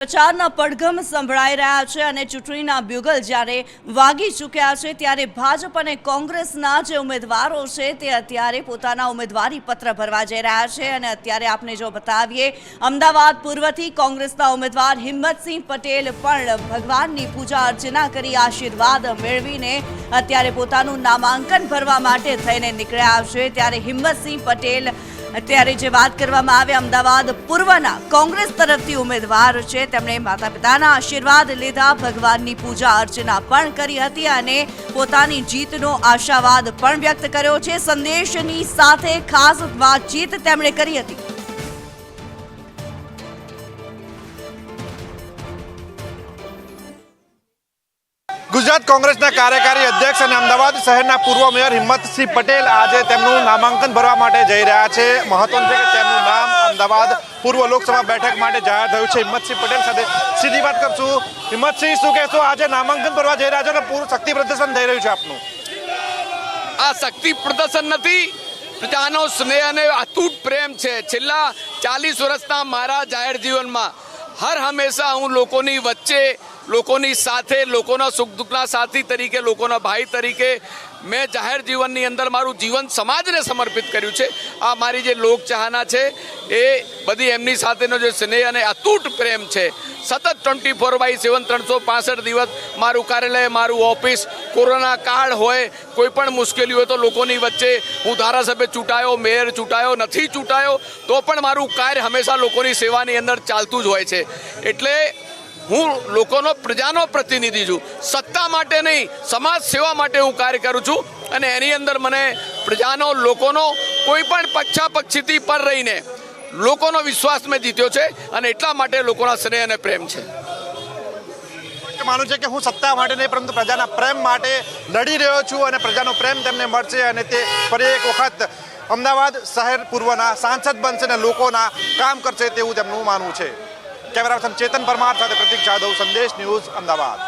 પ્રચારના પડઘમ સંભળાઈ રહ્યા છે અને ચૂંટણીના બ્યુગલ જ્યારે વાગી ચૂક્યા છે ત્યારે ભાજપ અને કોંગ્રેસના જે ઉમેદવારો છે તે અત્યારે પોતાના ઉમેદવારી પત્ર ભરવા જઈ રહ્યા છે અને અત્યારે આપને જો બતાવીએ અમદાવાદ પૂર્વથી કોંગ્રેસના ઉમેદવાર હિંમતસિંહ પટેલ પણ ભગવાનની પૂજા અર્ચના કરી આશીર્વાદ મેળવીને અત્યારે પોતાનું નામાંકન ભરવા માટે થઈને નીકળ્યા છે। ત્યારે હિંમતસિંહ પટેલ અત્યારે જે વાત કરવામાં આવે અમદાવાદ પૂર્વના કોંગ્રેસ તરફથી ઉમેદવાર છે તેમણે માતા પિતાના આશીર્વાદ લીધા, ભગવાનની પૂજા અર્ચના પણ કરી હતી અને પોતાની જીતનો આશાવાદ પણ વ્યક્ત કર્યો છે। સંદેશની સાથે ખાસ વાતચીત તેમણે કરી હતી। ગુજરાત કોંગ્રેસના કાર્યકારી અધ્યક્ષ અને અમદાવાદ શહેરના પૂર્વ મેયર હિંમતસિંહ પટેલ આજે તેમનું નામાંકન ભરવા માટે જઈ રહ્યા છે। મહત્વનું છે કે તેમનું નામ અમદાવાદ પૂર્વ લોકસભા બેઠક માટે જાહેર થયું છે। હિંમતસિંહ પટેલ સાથે સીધી વાત કરશું। હિંમતસિંહ, શું કહેશો? આજે નામાંકન ભરવા જઈ રહ્યા છો અને પૂરું શક્તિ પ્રદર્શન થઈ રહ્યું છે આપનું? આ શક્તિ પ્રદર્શન નથી, પ્રજાનો સ્નેહ અને અતૂટ પ્રેમ છે। છેલ્લા 40 વર્ષના મારા જાહેર જીવનમાં હર હંમેશા હું લોકોની વચ્ચે, લોકોની સાથે, લોકોના સુખ દુઃખના સાથી તરીકે, લોકોના ભાઈ તરીકે મેં જાહેર જીવનની અંદર મારું જીવન સમાજને સમર્પિત કર્યું છે। આ મારી જે લોકચાહના છે એ બધી એમની સાથેનો જે સ્નેહ અને અતૂટ પ્રેમ છે। સતત 24/7 365 દિવસ મારું કાર્યાલય, મારું ઓફિસ, કોરોના કાળ હોય, કોઈ પણ મુશ્કેલી હોય તો લોકોની વચ્ચે હું ધારાસભ્ય ચૂંટાયો, મેયર ચૂંટાયો, નથી ચૂંટાયો તો પણ મારું કાર્ય હંમેશા લોકોની સેવાની અંદર ચાલતું જ હોય છે। એટલે હું લોકોનો, પ્રજાનો પ્રતિનિધિ છું। સત્તા માટે નહીં, સમાજ સેવા માટે હું કાર્ય કરું છું અને એની અંદર મને પ્રજાનો, લોકોનો કોઈ પણ પક્ષાપક્ષીથી પર રહીને લોકોનો વિશ્વાસ મેં જીત્યો છે અને એટલા માટે લોકોના સ્નેહ અને પ્રેમ છે। માનું છે કે હું સત્તા માટે નહીં પરંતુ પ્રજાના પ્રેમ માટે લડી રહ્યો છું અને પ્રજાનો પ્રેમ તેમને મળશે અને તે ફરી એક વખત અમદાવાદ શહેર પૂર્વના સાંસદ બનશે અને લોકોના કામ કરશે તેવું તેમનું માનવું છે। કેમેરા પર્સન ચેતન પરમાર સાથે પ્રતીક જાદવ, સંદેશ ન્યૂઝ, અમદાવાદ।